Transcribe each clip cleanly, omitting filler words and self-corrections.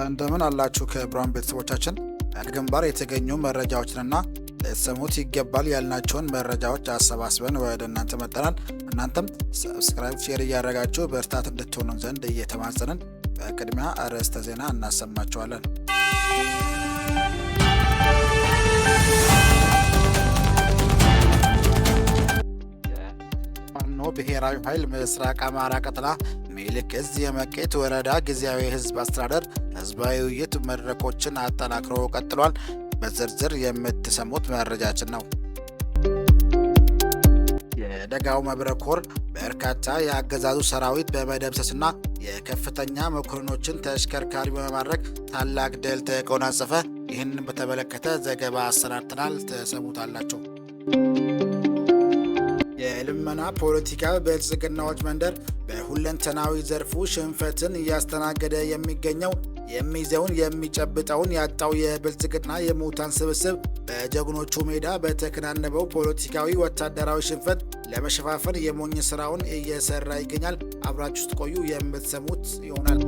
እንደምን አላችሁ ክቡራን ቤተሰቦቻችን። ከግንባር የተገኙ መረጃዎችንና ለሰሙት ይገባል ያልናቸውን መረጃዎች አሰባስበን ወደ እናንተ መጥተናል። እናንተም ሰብስክራይብ፣ ሼር እያደረጋችሁ በርታት እንድትሆኑን ዘንድ እየተማጸንን በቅድሚያ አርዕስተ ዜና እናሰማችኋለን። ፋኖ ብሔራዊ ኃይል ምስራቅ አማራ ቀጠና ሚኒልክ ዕዝ የመቄት ወረዳ ጊዜያዊ ህዝብ አስተዳደር ህዝባዊ ውይይት መድረኮችን አጠናክሮ ቀጥሏል። በዝርዝር የምትሰሙት መረጃችን ነው። የደጋው መብረቅ ኮር በርካታ የአገዛዙ ሰራዊት በመደምሰስና የከፍተኛ መኮንኖችን ተሽከርካሪ በመማረክ ታላቅ ድል ተጎናጸፈ። ይህንን በተመለከተ ዘገባ አሰናድተናል፣ ተሰሙታላችሁ። የልመና ፖለቲካ ብልጽግናዎች መንደር በሁለንተናዊ ዘርፉ ሽንፈትን እያስተናገደ የሚገኘው የሚይዘውን የሚጨብጠውን ያጣው የብልጽግና የሙታን ስብስብ በጀግኖቹ ሜዳ በተከናነበው ፖለቲካዊ ወታደራዊ ሽንፈት ለመሸፋፈን የሞኝ ስራውን እየሰራ ይገኛል። አብራችሁ ውስጥ ቆዩ፣ የምትሰሙት ይሆናል።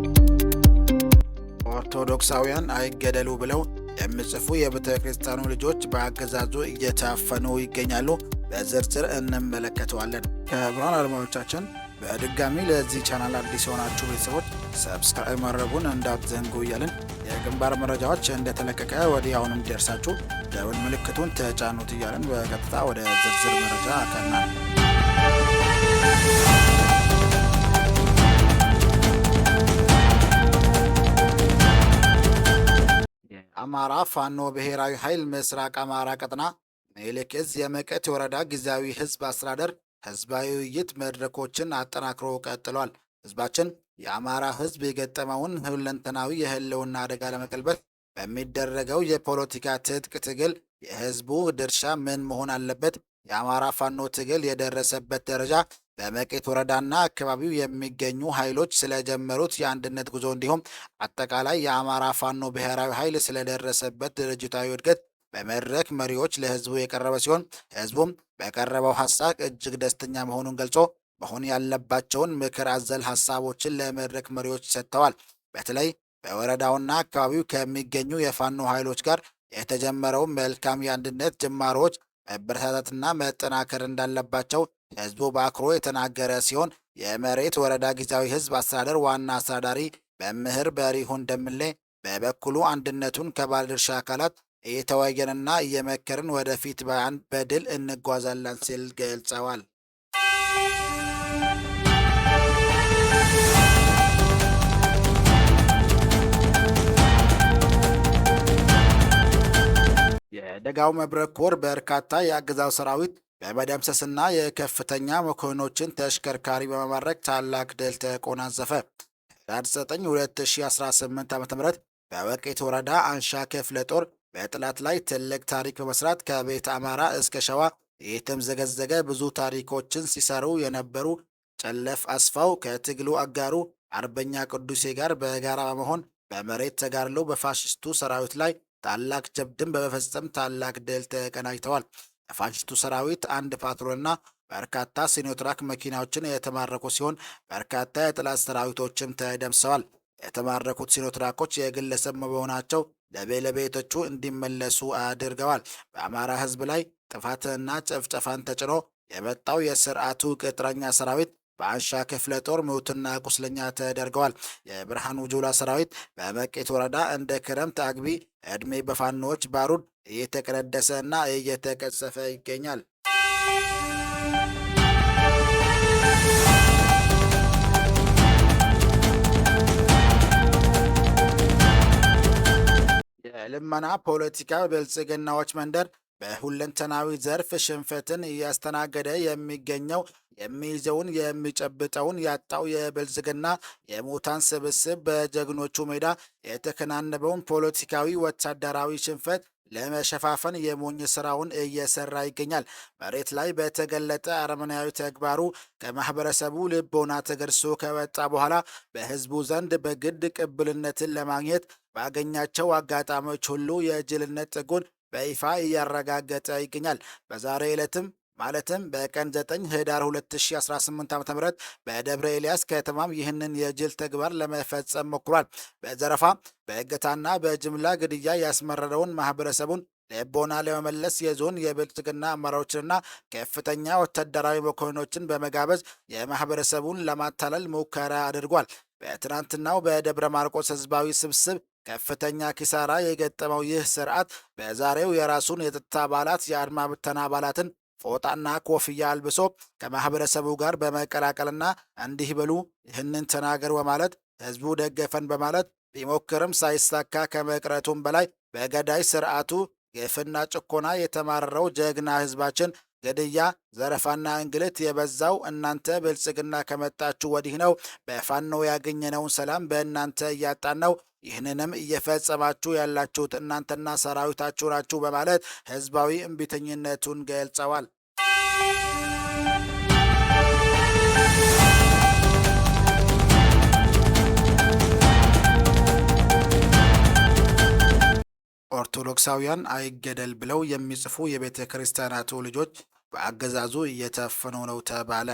ኦርቶዶክሳውያን አይገደሉ ብለው የሚጽፉ የቤተ ክርስቲያኑ ልጆች በአገዛዙ እየታፈኑ ይገኛሉ። በዝርዝር እንመለከተዋለን። ክቡራን አድማጮቻችን በድጋሚ ለዚህ ቻናል አዲስ የሆናችሁ ቤተሰቦች ሰብስክራይብ ማድረጉን እንዳትዘንጉ እያልን የግንባር መረጃዎች እንደተለቀቀ ወዲያውኑ እንዲደርሳችሁ ደወል ምልክቱን ተጫኑት እያልን በቀጥታ ወደ ዝርዝር መረጃ አቀናል። የአማራ ፋኖ ብሔራዊ ኃይል ምስራቅ አማራ ቀጠና ሚኒልክ ዕዝ የመቄት ወረዳ ጊዜያዊ ህዝብ አስተዳደር ህዝባዊ ውይይት መድረኮችን አጠናክሮ ቀጥሏል። ህዝባችን የአማራ ህዝብ የገጠመውን ሁለንተናዊ የህልውና አደጋ ለመቀልበስ በሚደረገው የፖለቲካ ትጥቅ ትግል የህዝቡ ድርሻ ምን መሆን አለበት፣ የአማራ ፋኖ ትግል የደረሰበት ደረጃ፣ በመቄት ወረዳና አካባቢው የሚገኙ ኃይሎች ስለጀመሩት የአንድነት ጉዞ እንዲሁም አጠቃላይ የአማራ ፋኖ ብሔራዊ ኃይል ስለደረሰበት ድርጅታዊ እድገት በመድረክ መሪዎች ለህዝቡ የቀረበ ሲሆን ህዝቡም በቀረበው ሀሳብ እጅግ ደስተኛ መሆኑን ገልጾ መሆን ያለባቸውን ምክር አዘል ሀሳቦችን ለመድረክ መሪዎች ሰጥተዋል። በተለይ በወረዳውና አካባቢው ከሚገኙ የፋኖ ኃይሎች ጋር የተጀመረው መልካም የአንድነት ጅማሮዎች መበረታታትና መጠናከር እንዳለባቸው ህዝቡ በአክብሮ የተናገረ ሲሆን የመቄት ወረዳ ጊዜያዊ ህዝብ አስተዳደር ዋና አስተዳዳሪ መምህር በሪሁን ደምሌ በበኩሉ አንድነቱን ከባለድርሻ አካላት እየተወያየንና እየመከርን ወደፊት በድል እንጓዛለን ሲል ገልጸዋል። የደጋው መብረቅ ኮር በርካታ የአገዛዙ ሰራዊት በመደምሰስና የከፍተኛ መኮንኖችን ተሽከርካሪ በመማረክ ታላቅ ድል ተጎናጸፈ። ህዳር 9 2018 ዓ.ም በመቄት ወረዳ አንሻ ክፍለ ጦር በጠላት ላይ ትልቅ ታሪክ በመስራት ከቤተ አማራ እስከ ሸዋ የተምዘገዘገ ብዙ ታሪኮችን ሲሰሩ የነበሩ ጨለፍ አስፋው ከትግሉ አጋሩ አርበኛ ቅዱሴ ጋር በጋራ በመሆን በመሬት ተጋድሎ በፋሽስቱ ሰራዊት ላይ ታላቅ ጀብድን በመፈጸም ታላቅ ድል ተቀናጅተዋል። የፋሽስቱ ሰራዊት አንድ ፓትሮልና በርካታ ሲኖትራክ መኪናዎችን የተማረኩ ሲሆን በርካታ የጠላት ሰራዊቶችም ተደምሰዋል። የተማረኩት ሲኖትራኮች የግለሰብ መሆናቸው ለቤተሰቦቹ እንዲመለሱ አድርገዋል። በአማራ ህዝብ ላይ ጥፋትና ጭፍጨፋን ተጭኖ የመጣው የስርዓቱ ቅጥረኛ ሰራዊት በአንሻ ክፍለ ጦር ሙትና ቁስለኛ ተደርገዋል። የብርሃኑ ጁላ ሰራዊት በመቄት ወረዳ እንደ ክረምት አግቢ ዕድሜ በፋኖዎች ባሩድ እየተቀነደሰ እና እየተቀጸፈ ይገኛል። የልመና ፖለቲካ ብልጽግናዎች መንደር በሁለንተናዊ ዘርፍ ሽንፈትን እያስተናገደ የሚገኘው የሚይዘውን የሚጨብጠውን ያጣው የብልጽግና የሙታን ስብስብ በጀግኖቹ ሜዳ የተከናነበውን ፖለቲካዊ ወታደራዊ ሽንፈት ለመሸፋፈን የሞኝ ስራውን እየሰራ ይገኛል። መሬት ላይ በተገለጠ አረመናዊ ተግባሩ ከማህበረሰቡ ልቦና ተገርሶ ከወጣ በኋላ በህዝቡ ዘንድ በግድ ቅብልነትን ለማግኘት ባገኛቸው አጋጣሚዎች ሁሉ የጅልነት ጥጉን በይፋ እያረጋገጠ ይገኛል። በዛሬ ዕለትም ማለትም በቀን 9 ህዳር 2018 ዓ.ም በደብረ ኤልያስ ከተማም ይህንን የጅል ተግባር ለመፈጸም ሞክሯል። በዘረፋ በእገታና በጅምላ ግድያ ያስመረረውን ማህበረሰቡን ልቦና ለመመለስ የዞን የብልጽግና አመራሮችንና ከፍተኛ ወታደራዊ መኮንኖችን በመጋበዝ የማህበረሰቡን ለማታለል ሙከራ አድርጓል። በትናንትናው በደብረ ማርቆስ ህዝባዊ ስብስብ ከፍተኛ ኪሳራ የገጠመው ይህ ስርዓት በዛሬው የራሱን የጸጥታ አባላት የአድማ ብተና አባላትን ፎጣና ኮፍያ አልብሶ ከማህበረሰቡ ጋር በመቀላቀልና እንዲህ በሉ ይህንን ተናገር በማለት ህዝቡ ደገፈን በማለት ቢሞክርም ሳይሳካ ከመቅረቱም በላይ በገዳይ ስርዓቱ ግፍና ጭቆና የተማረረው ጀግና ህዝባችን ግድያ፣ ዘረፋና እንግልት የበዛው እናንተ ብልጽግና ከመጣችሁ ወዲህ ነው። በፋኖ ያገኘነውን ሰላም በእናንተ እያጣን ነው። ይህንንም እየፈጸማችሁ ያላችሁት እናንተና ሰራዊታችሁ ናችሁ በማለት ህዝባዊ እምቢተኝነቱን ገልጸዋል። ኦርቶዶክሳውያን አይገደል ብለው የሚጽፉ የቤተ ክርስቲያናቱ ልጆች በአገዛዙ እየተፈኑ ነው ተባለ።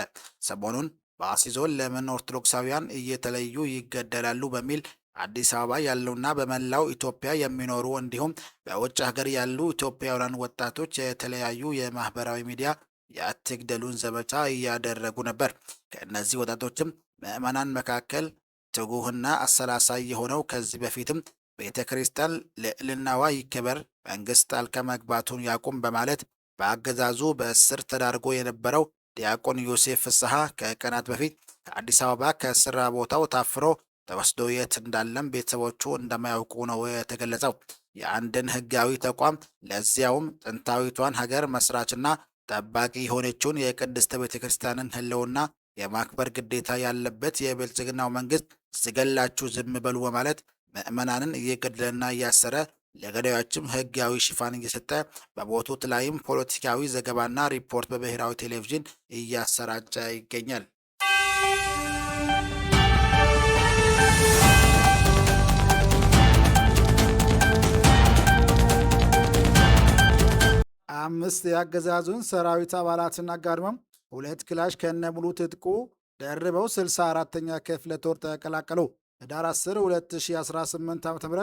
ሰሞኑን በአርሲ ዞን ለምን ኦርቶዶክሳውያን እየተለዩ ይገደላሉ በሚል አዲስ አበባ ያሉና በመላው ኢትዮጵያ የሚኖሩ እንዲሁም በውጭ ሀገር ያሉ ኢትዮጵያውያን ወጣቶች የተለያዩ የማህበራዊ ሚዲያ የአትግደሉን ዘመቻ እያደረጉ ነበር። ከእነዚህ ወጣቶችም ምዕመናን መካከል ትጉህና አሰላሳይ የሆነው ከዚህ በፊትም ቤተ ክርስቲያን ልዕልናዋ ይከበር፣ መንግስት ጣልቃ መግባቱን ያቁም በማለት በአገዛዙ በእስር ተዳርጎ የነበረው ዲያቆን ዮሴፍ ፍስሐ ከቀናት በፊት ከአዲስ አበባ ከስራ ቦታው ታፍሮ ተወስዶ የት እንዳለም ቤተሰቦቹ እንደማያውቁ ነው የተገለጸው። የአንድን ህጋዊ ተቋም ለዚያውም ጥንታዊቷን ሀገር መስራችና ጠባቂ የሆነችውን የቅድስት ቤተ ክርስቲያንን ህልውና የማክበር ግዴታ ያለበት የብልጽግናው መንግስት ስገላችሁ ዝም በሉ በማለት ምዕመናንን እየገደለና እያሰረ ለገዳዮችም ህጋዊ ሽፋን እየሰጠ በቦታው ላይም ፖለቲካዊ ዘገባና ሪፖርት በብሔራዊ ቴሌቪዥን እያሰራጨ ይገኛል። አምስት የአገዛዙን ሰራዊት አባላትና ጋድመም 2 ክላሽ ከነሙሉ ትጥቁ ደርበው 64ኛ ክፍለ ጦር ተቀላቀሉ። ህዳር 10 2018 ዓ.ም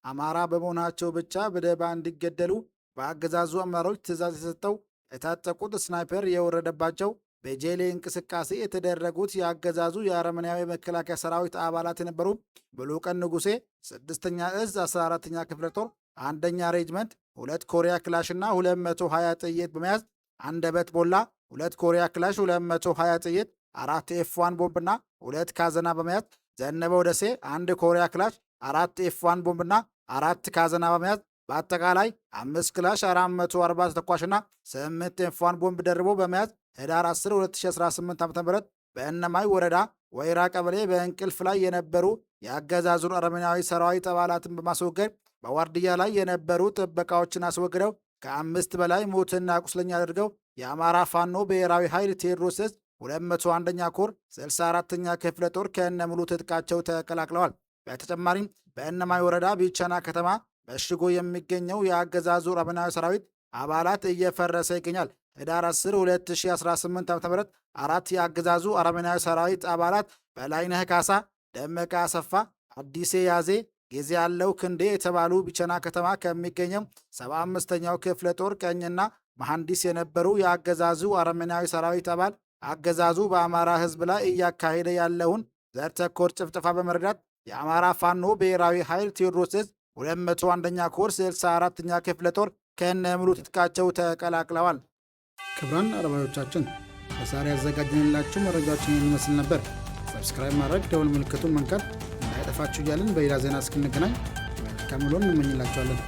አማራ በመሆናቸው ብቻ በደባ እንዲገደሉ በአገዛዙ አመራሮች ትዕዛዝ የሰጠው የታጠቁት ስናይፐር የወረደባቸው በጄሌ እንቅስቃሴ የተደረጉት የአገዛዙ የአረመኔያዊ መከላከያ ሰራዊት አባላት የነበሩ ብሉቀን ንጉሴ 6ኛ እዝ 14ኛ ክፍለ ጦር 1ኛ ሬጅመንት 2 ኮሪያ ክላሽና 220 ጥይት በመያዝ አንደበት ቦላ 2 ኮሪያ ክላሽ 220 ጥይት 4 ኤፍ1 ቦምብና 2 ካዘና በመያዝ ዘነበው ደሴ 1 ኮሪያ ክላሽ 4 ኤፍ1 ቦምብና 4 ካዘና በመያዝ በአጠቃላይ 5 ክላሽ 440 ተኳሽና 8 ኤፍ1 ቦምብ ደርቦ በመያዝ ህዳር 10 2018 ዓ.ም በእነማይ ወረዳ ወይራ ቀበሌ በእንቅልፍ ላይ የነበሩ የአገዛዙን አረመኔያዊ ሰራዊት አባላትን በማስወገድ በዋርድያ ላይ የነበሩ ጥበቃዎችን አስወግደው ከ5 በላይ ሞትና ቁስለኛ አድርገው የአማራ ፋኖ ብሔራዊ ኃይል ቴዎድሮስ 201ኛ ኮር 64ኛ ክፍለ ጦር ከነ ሙሉ ትጥቃቸው ተቀላቅለዋል። በተጨማሪም በእነማይ ወረዳ ቢቸና ከተማ በሽጎ የሚገኘው የአገዛዙ አረመኔያዊ ሰራዊት አባላት እየፈረሰ ይገኛል። ህዳር 10 2018 ዓ.ም 4 የአገዛዙ አረመኔያዊ ሰራዊት አባላት በላይነህ ካሳ፣ ደመቀ አሰፋ፣ አዲሴ ያዜ፣ ጊዜ ያለው ክንዴ የተባሉ ቢቸና ከተማ ከሚገኘው 75ኛው ክፍለ ጦር ቀኝና መሐንዲስ የነበሩ የአገዛዙ አረመኔያዊ ሰራዊት አባል አገዛዙ በአማራ ህዝብ ላይ እያካሄደ ያለውን ዘር ተኮር ጭፍጨፋ በመረዳት የአማራ ፋኖ ብሔራዊ ኃይል ቴዎድሮስ 201ኛ ኮር 64ኛ ክፍለ ጦር ከነ ሙሉ ትጥቃቸው ተቀላቅለዋል። ክቡራን አድማጮቻችን በዛሬ ያዘጋጀንላችሁ መረጃዎችን የሚመስል ነበር። ሰብስክራይብ ማድረግ፣ ደወል ምልክቱን መንካት እንዳይጠፋችሁ እያልን በሌላ ዜና እስክንገናኝ መልካም ውሎ እንመኝላችኋለን።